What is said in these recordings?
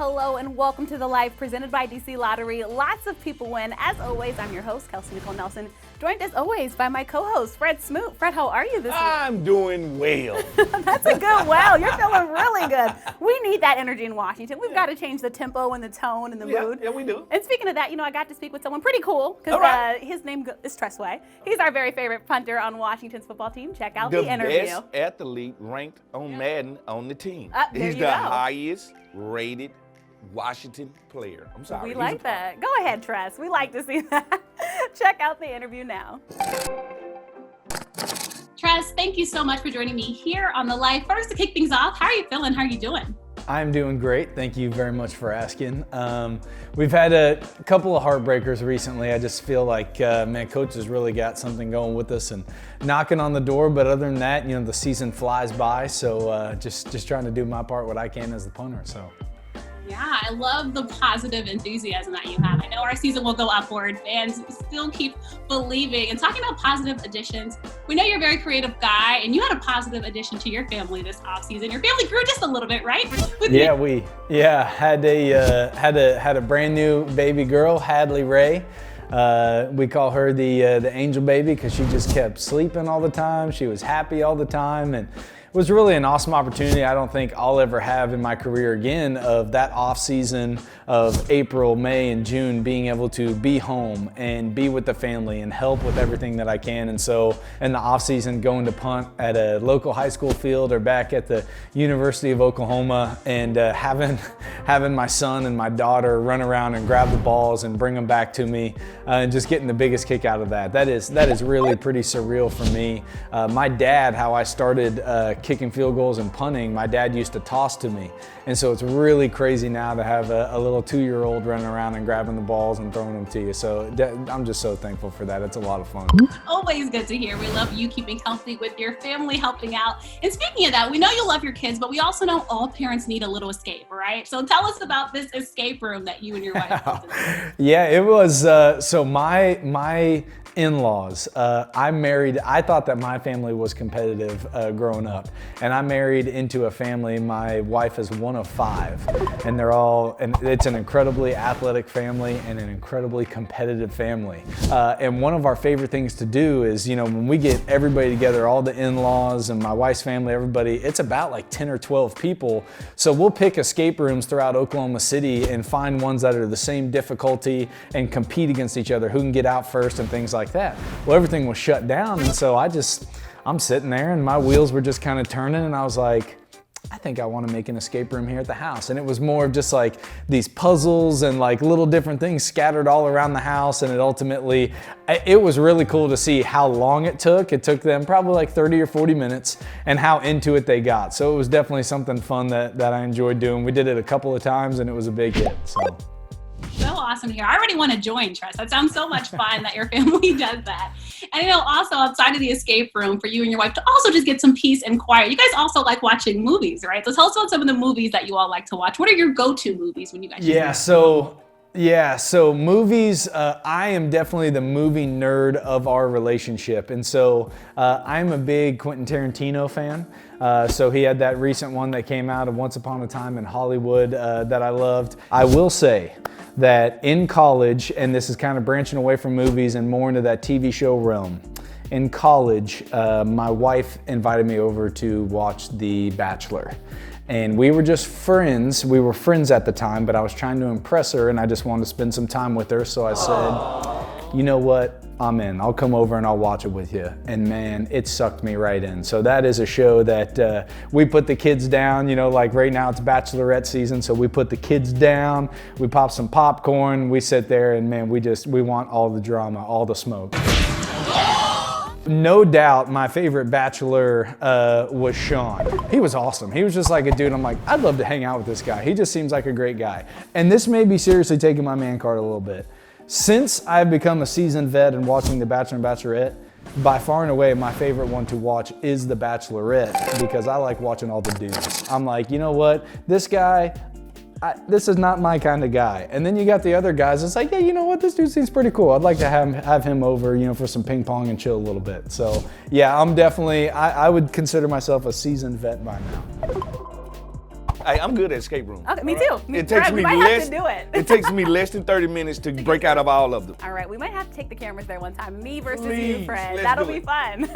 Hello and welcome to The Life presented by DC Lottery. Lots of people win. As always, I'm your host, Kelsey Nicole Nelson, joined as always by my co-host, Fred Smoot. Fred, how are you this week? I'm doing well. That's a good well. You're feeling really good. We need that energy in Washington. We've got to change the tempo and the tone and the mood. Yeah, we do. And speaking of that, I got to speak with someone pretty cool because his name is Tress Way. He's our very favorite punter on Washington's football team. Check out the interview. The best athlete ranked on Madden on the team. He's the highest rated Washington player. I'm sorry. We like that. Go ahead, Tress. We like to see that. Check out the interview now. Tress, thank you so much for joining me here on The Life. First, to kick things off, how are you feeling? How are you doing? I'm doing great. Thank you very much for asking. We've had a couple of heartbreakers recently. I just feel like, Coach has really got something going with us and knocking on the door. But other than that, the season flies by. So just trying to do my part, what I can as the punter. So. Yeah, I love the positive enthusiasm that you have. I know our season will go upward. Fans still keep believing. And talking about positive additions, we know you're a very creative guy, and you had a positive addition to your family this offseason. Your family grew just a little bit, right? Had a brand new baby girl, Hadley Ray. We call her the angel baby because she just kept sleeping all the time. She was happy all the time, and it was really an awesome opportunity I don't think I'll ever have in my career again, of that off season of April, May, and June, being able to be home and be with the family and help with everything that I can. And so in the off season, going to punt at a local high school field or back at the University of Oklahoma, and having my son and my daughter run around and grab the balls and bring them back to me, and just getting the biggest kick out of that. That is really pretty surreal for me. My dad, how I started kicking field goals and punting, my dad used to toss to me. And so it's really crazy now to have a little 2-year-old running around and grabbing the balls and throwing them to you. So I'm just so thankful for that. It's a lot of fun. Always good to hear. We love you keeping healthy with your family, helping out. And speaking of that, we know you love your kids, but we also know all parents need a little escape, right? So tell us about this escape room that you and your wife built. Yeah, it was, so my in-laws. I thought that my family was competitive growing up, and I married into a family. My wife is one of 5, and it's an incredibly athletic family and an incredibly competitive family. And one of our favorite things to do is, when we get everybody together, all the in-laws and my wife's family, everybody, it's about like 10 or 12 people. So we'll pick escape rooms throughout Oklahoma City and find ones that are the same difficulty and compete against each other, who can get out first and things like that. Well, everything was shut down, and so I'm sitting there and my wheels were just kind of turning, and I was like, I think I want to make an escape room here at the house. And it was more of just like these puzzles and like little different things scattered all around the house. And it was really cool to see how long it took. It took them probably like 30 or 40 minutes, and how into it they got. So it was definitely something fun that I enjoyed doing. We did it a couple of times and it was a big hit. So awesome to hear. I already want to join, Tress. That sounds so much fun that your family does that. And also outside of the escape room, for you and your wife to also just get some peace and quiet. You guys also like watching movies, right? So tell us about some of the movies that you all like to watch. What are your go-to movies when you guys So movies, I am definitely the movie nerd of our relationship. And so I'm a big Quentin Tarantino fan. So he had that recent one that came out of Once Upon a Time in Hollywood that I loved. I will say that in college, and this is kind of branching away from movies and more into that TV show realm, in college, my wife invited me over to watch The Bachelor. And we were just friends. We were friends at the time, but I was trying to impress her and I just wanted to spend some time with her. So I said, you know what? I'm in. I'll come over and I'll watch it with you. And man, it sucked me right in. So that is a show that we put the kids down, like right now it's Bachelorette season. So we put the kids down, we pop some popcorn, we sit there, and man, we want all the drama, all the smoke. No doubt my favorite Bachelor was Sean. He was awesome. He was just like a dude. I'm like, I'd love to hang out with this guy. He just seems like a great guy. And this may be seriously taking my man card a little bit. Since I've become a seasoned vet and watching The Bachelor and Bachelorette, by far and away my favorite one to watch is The Bachelorette, because I like watching all the dudes. I'm like, you know what? This guy, this is not my kind of guy. And then you got the other guys, it's like, yeah, you know what, this dude seems pretty cool. I'd like to have him over, for some ping pong and chill a little bit. So yeah, I'm definitely, I would consider myself a seasoned vet by now. Hey, I'm good at escape rooms. Okay, me too. It takes me we might less. have to do it. It takes me less than 30 minutes to break out of all of them. All right, we might have to take the cameras there one time. Me versus you, Please, Fred. let's That'll do be it. fun.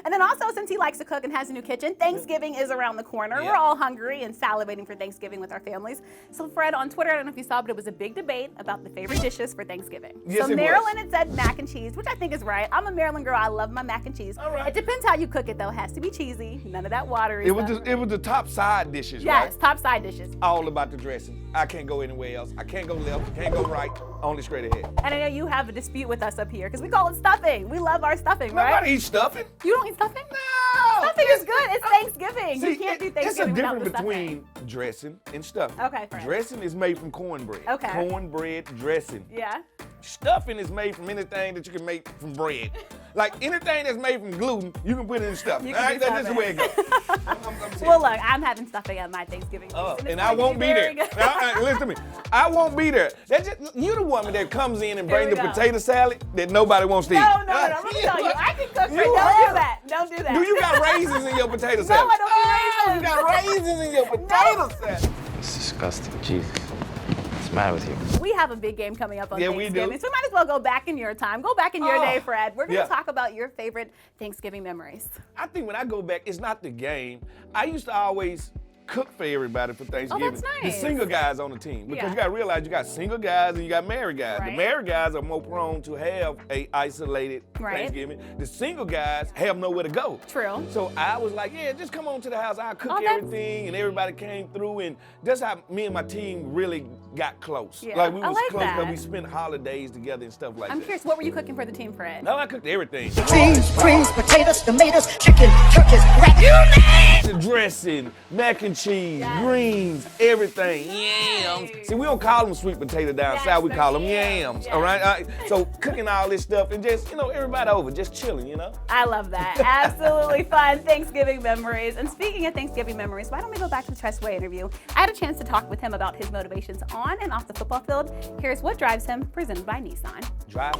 And then also, since he likes to cook and has a new kitchen, Thanksgiving is around the corner. Yeah. We're all hungry and salivating for Thanksgiving with our families. So Fred, on Twitter, I don't know if you saw, but it was a big debate about the favorite dishes for Thanksgiving. Yes, so it Maryland was. had said mac and cheese, which I think is right. I'm a Maryland girl. I love my mac and cheese. All right. It depends how you cook it, though. It has to be cheesy. None of that watery It was stuff. the top side dishes, Yes, right? top side dishes. All about the dressing. I can't go anywhere else. I can't go left, can't go right, only straight ahead. And I know you have a dispute with us up here because we call it stuffing. We love our stuffing, right? Nobody eats stuffing. You don't eat stuffing? No. Stuffing is good. It's Thanksgiving. See, you can't do it's Thanksgiving a without difference the stuffing. between dressing and stuffing. Okay, Fred. Dressing is made from cornbread. Okay. Cornbread dressing. Yeah. Stuffing is made from anything that you can make from bread. Like anything that's made from gluten, you can put it in stuffing. You All can right, do that's just the way it goes. I'm serious. Well, look, I'm having stuffing at my Thanksgiving feast, And it's I going to won't be very there. good. Listen to me. I won't be there. You're the woman that comes in and Here brings we the go. potato salad that nobody wants to eat. No, let me tell you, I can cook, Fred. You Don't are. do that. Don't do that. Do you got raisins in your potato No, salad? I don't Oh, do you got raisins in your potato salad. It's disgusting. Jesus. What's the matter with you? We have a big game coming up on Yeah, we Thanksgiving, do. so we might as well go back in your time. Go back in your day, Fred. We're going to Yeah. talk about your favorite Thanksgiving memories. I think when I go back, it's not the game. I used to always cook for everybody for Thanksgiving. Oh, that's nice. The single guys on the team. Because Yeah. you got to realize you got single guys and you got married guys. Right. The married guys are more prone to have a isolated Right. Thanksgiving. The single guys have nowhere to go. True. So I was like, yeah, just come on to the house. I'll cook Oh, that's- everything. And everybody came through. And that's how me and my team really got close. Yeah. Like we I was like close because that. we spent holidays together and stuff like I'm that. curious, what were you cooking for the team, Fred? No, I cooked everything. Beans, greens, potatoes, tomatoes, chicken, turkeys, rat. The dressing, mac and cheese, Yes. greens, everything, yams. Nice. See, we don't call them sweet potato down Yes, south, we the call them yams, yams, all right? So cooking all this stuff and just, everybody over, just chilling, I love that. Absolutely fun Thanksgiving memories. And speaking of Thanksgiving memories, why don't we go back to the Tress Way interview? I had a chance to talk with him about his motivations on and off the football field. Here's what drives him, presented by Nissan. Drive.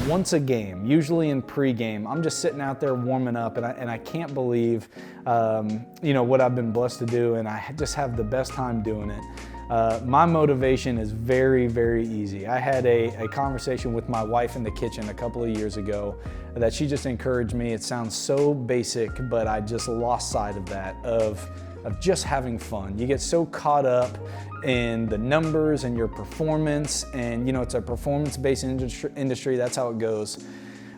Once a game, usually in pregame, I'm just sitting out there warming up, and I can't believe, what I've been blessed to do, and I just have the best time doing it. My motivation is very, very easy. I had a conversation with my wife in the kitchen a couple of years ago that she just encouraged me. It sounds so basic, but I just lost sight of that, of just having fun. You get so caught up in the numbers and your performance, and it's a performance-based industry, that's how it goes.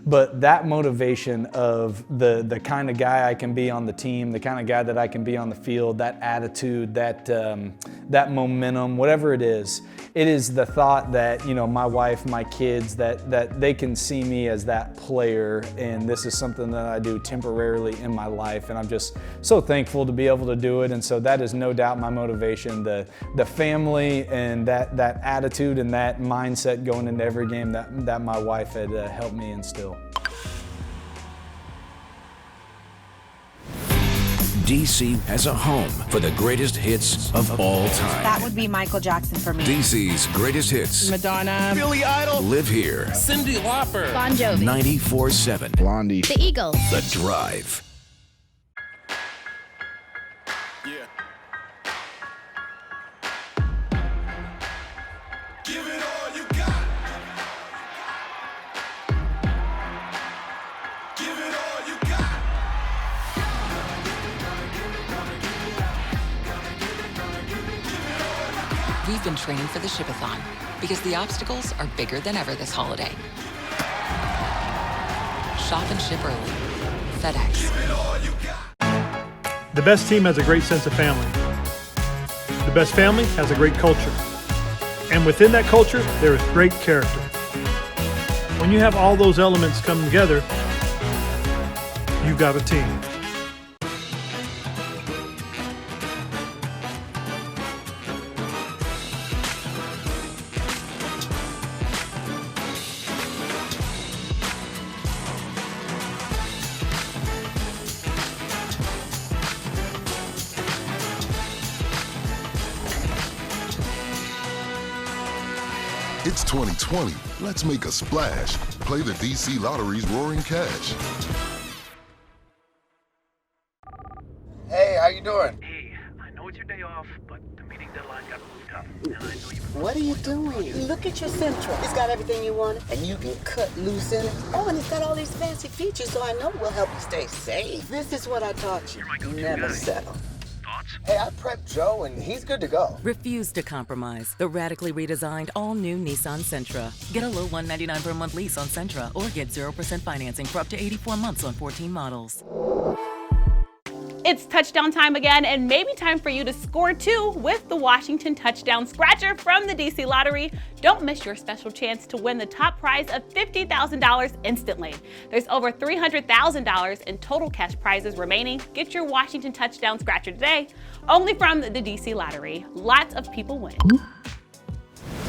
But that motivation of the kind of guy I can be on the team, the kind of guy that I can be on the field, that attitude, that momentum, whatever it is the thought that, my wife, my kids, that they can see me as that player, and this is something that I do temporarily in my life, and I'm just so thankful to be able to do it. And so that is no doubt my motivation, the family and that attitude and that mindset going into every game that my wife had helped me instill. DC has a home for the greatest hits of all time. That would be Michael Jackson for me. DC's greatest hits Madonna, Billy Idol. live here. Cyndi Lauper, Bon Jovi. 94.7 Blondie. The Eagles. The Drive. Give it all you got. Give it all you got. We've been training for the Shipathon because the obstacles are bigger than ever this holiday. Shop and ship early. FedEx. The best team has a great sense of family. The best family has a great culture. And within that culture, there is great character. When you have all those elements come together, you've got a team. It's 2020. Let's make a splash. Play the DC Lottery's Roaring Cash. you doing? Hey, I know it's your day off, but the meeting deadline got moved up, and I know you... What are you doing? Look at your Central. It's got everything you want, and you can cut loose in it. Oh, and it's got all these fancy features, so I know we'll help you stay safe. This is what I taught you. Never settle. Hey, I prepped Joe, and he's good to go. Refuse to compromise. The radically redesigned all-new Nissan Sentra. Get a low $199 per month lease on Sentra, or get 0% financing for up to 84 months on 14 models. It's touchdown time again, and maybe time for you to score too with the Washington Touchdown Scratcher from the DC Lottery. Don't miss your special chance to win the top prize of $50,000 instantly. There's over $300,000 in total cash prizes remaining. Get your Washington Touchdown Scratcher today, only from the DC Lottery. Lots of people win.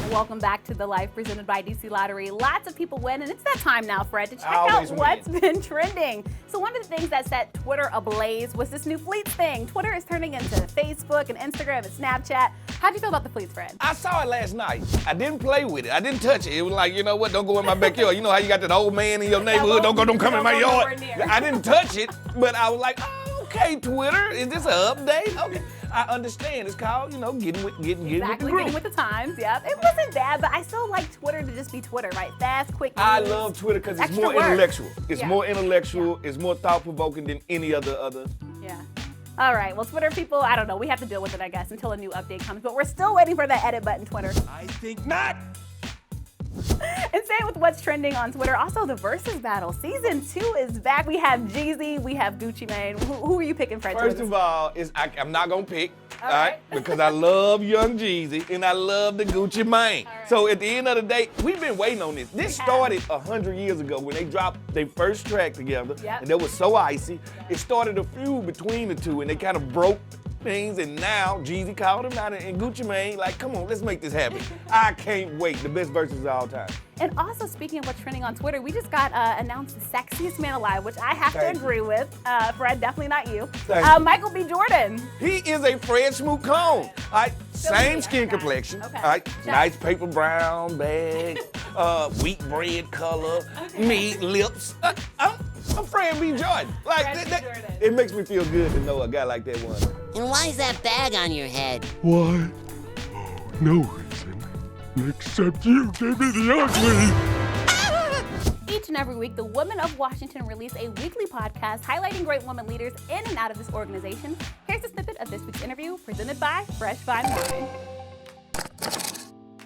Welcome back to The Life presented by DC Lottery. Lots of people win, and it's that time now, Fred, to check out what's been trending. So one of the things that set Twitter ablaze was this new Fleets thing. Twitter is turning into Facebook and Instagram and Snapchat. How'd you feel about the Fleets, Fred? I saw it last night. I didn't play with it. I didn't touch it. It was like, you know what, don't go in my backyard. You know how you got that old man in your neighborhood, don't come in my yard. I didn't touch it, but I was like, oh, okay, Twitter, is this an update? Okay. I understand. It's called, getting with the group. Getting with the times, yep. It wasn't bad, but I still like Twitter to just be Twitter, right? Fast, quick news. I love Twitter because it's more intellectual. It's more intellectual. It's more thought-provoking than any other. Yeah. All right, well, Twitter people, I don't know. We have to deal with it, I guess, until a new update comes. But we're still waiting for that edit button, Twitter. I think not. And same with what's trending on Twitter. Also, the Versus Battle. Season 2 is back. We have Jeezy, we have Gucci Mane. Who are you picking, Fred? First of all, I'm not going to pick, all right? Because I love Young Jeezy and I love the Gucci Mane. Right. So at the end of the day, we've been waiting on this. This started 100 years ago when they dropped their first track together. And that was So Icy. It started a feud between the two and they kind of broke things, and now Jeezy called him out and Gucci Mane, like, come on, let's make this happen. I can't wait. The best verses of all time. And also, speaking of what's trending on Twitter, we just got announced the sexiest man alive, which I have to agree with. Fred, definitely not you. Michael B. Jordan. He is a Fred Smoot clone. All right, same skin complexion. All right, nice paper brown bag, wheat bread color, meat, lips. I'm Fred B. Jordan. Like, it makes me feel good to know a guy like that one. And why is that bag on your head? Why? Oh, no reason. Except you gave me the ugly. Each and every week, the Women of Washington release a weekly podcast highlighting great women leaders in and out of this organization. Here's a snippet of this week's interview presented by Fresh Vine Wine.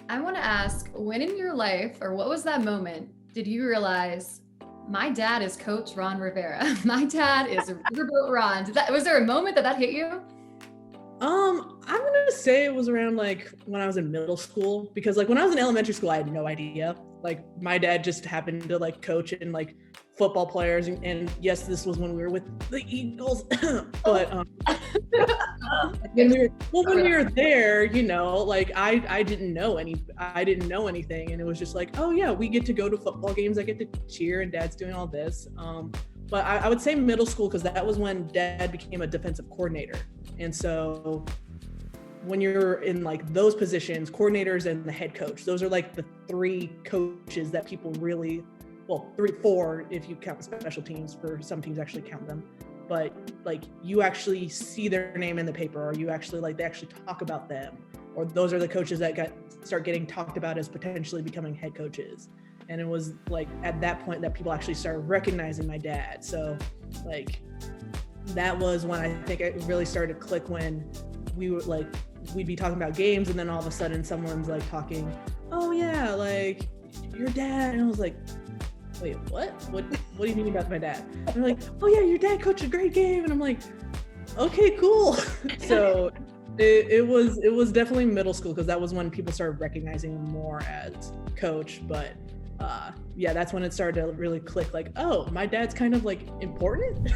I want to ask, when in your life, or what was that moment, did you realize my dad is Coach Ron Rivera? My dad is Riverboat Ron. Was there a moment that hit you? I'm gonna say it was around like when I was in middle school, because like when I was in elementary school, I had no idea. Like my dad just happened to like coach and like football players, and yes, this was when we were with the Eagles. But when we were there, like I didn't know anything, and it was just like, oh yeah, we get to go to football games, I get to cheer, and Dad's doing all this. But I would say middle school, because that was when Dad became a defensive coordinator. And so when you're in like those positions, coordinators and the head coach, those are like the three coaches that people really, well, 4 if you count special teams. For some teams actually count them. But like you actually see their name in the paper, or you actually they actually talk about them, or those are the coaches that start getting talked about as potentially becoming head coaches. And it was like at that point that people actually started recognizing my dad. So like that was when I think it really started to click, when we were like, we'd be talking about games, and then all of a sudden someone's like talking, oh yeah, like your dad. And I was like, wait, what do you mean about my dad? And they're like, oh yeah, your dad coached a great game. And I'm like, okay, cool. So it was definitely middle school, because that was when people started recognizing him more as coach. But yeah, that's when it started to really click, like, oh, my dad's kind of like important.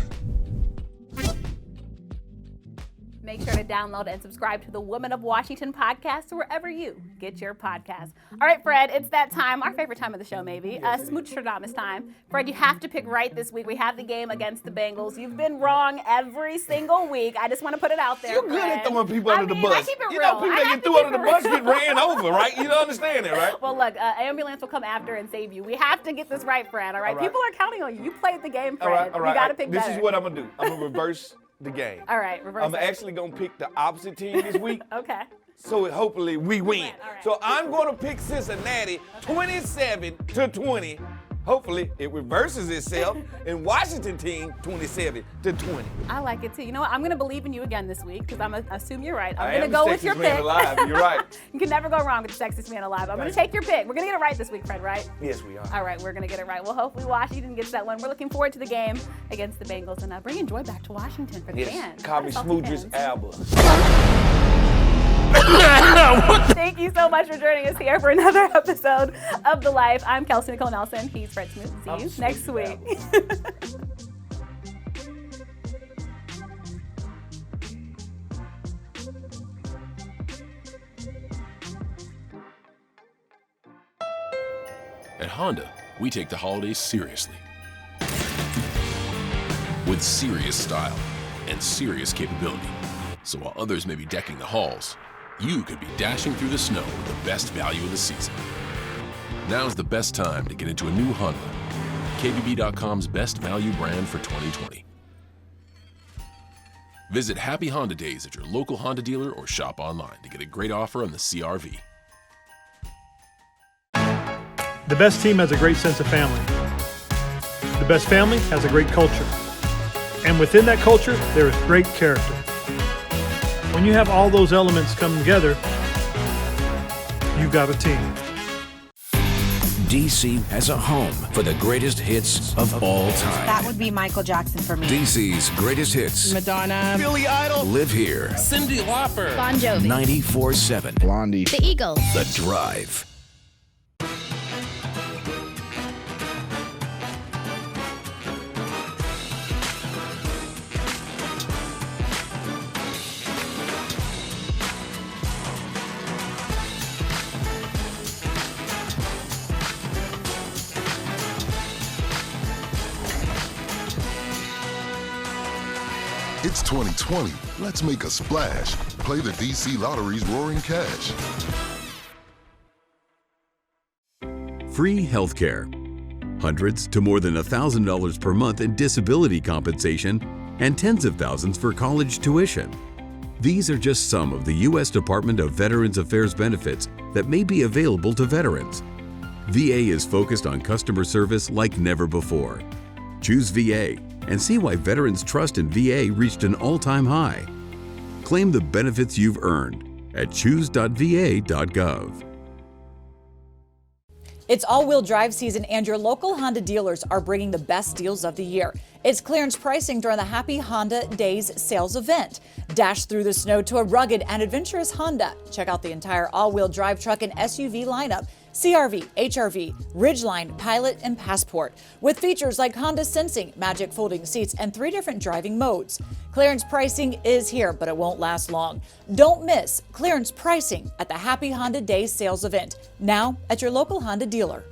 Make sure to download and subscribe to the Women of Washington podcast wherever you get your podcasts. All right, Fred, it's that time, our favorite time of the show, maybe. Smooch-Stradamus time. Fred, you have to pick right this week. We have the game against the Bengals. You've been wrong every single week. I just want to put it out there. You're good at throwing people under the bus. I keep it real. People that get threw under the bus get ran over, right? You don't understand it, right? Well, look, ambulance will come after and save you. We have to get this right, Fred, all right? People are counting on you. You played the game, Fred. All right. You got to pick This better. is what I'm going to do. I'm going to reverse the game. All right, reverse I'm it. actually going to pick the opposite team this week. Okay. So hopefully we win. All right. So I'm going to pick Cincinnati 27-20. Hopefully it reverses itself and Washington team 27-20. I like it too. You know what? I'm going to believe in you again this week because I'm going to assume you're right. I'm I going to am go the with your sexiest man pick. alive. You're right. You can never go wrong with the sexiest man alive. I'm going to take your pick. We're going to get it right this week, Fred, right? Yes, we are. All right, we're going to get it right. Well, hopefully Washington gets that one. We're looking forward to the game against the Bengals and bringing joy back to Washington for the fans. Call me Smooch's Alba. Thank you so much for joining us here for another episode of The Life. I'm Kelsey Nicole Nelson. He's Fred Smoot. See you next week. At Honda, we take the holidays seriously. With serious style and serious capability. So while others may be decking the halls, you could be dashing through the snow with the best value of the season. Now's the best time to get into a new Honda. KBB.com's best value brand for 2020. Visit Happy Honda Days at your local Honda dealer or shop online to get a great offer on the CR-V. The best team has a great sense of family. The best family has a great culture. And within that culture, there is great character. When you have all those elements come together, you've got a team. DC has a home for the greatest hits of all time. That would be Michael Jackson for me. DC's greatest hits. Madonna. Billy Idol. Live here. Cyndi Lauper. Bon Jovi. 94.7. Blondie. The Eagles. The Drive. It's 2020. Let's make a splash. Play the DC Lottery's Roaring Cash. Free healthcare. Hundreds to more than $1,000 per month in disability compensation and tens of thousands for college tuition. These are just some of the U.S. Department of Veterans Affairs benefits that may be available to veterans. VA is focused on customer service like never before. Choose VA and see why veterans' trust in VA reached an all-time high. Claim the benefits you've earned at choose.va.gov. It's all-wheel drive season and your local Honda dealers are bringing the best deals of the year. It's clearance pricing during the Happy Honda Days sales event. Dash through the snow to a rugged and adventurous Honda. Check out the entire all-wheel drive truck and SUV lineup. CR-V, HR-V, Ridgeline, Pilot, and Passport, with features like Honda Sensing, Magic Folding Seats, and 3 different driving modes. Clearance pricing is here, but it won't last long. Don't miss clearance pricing at the Happy Honda Days sales event, now at your local Honda dealer.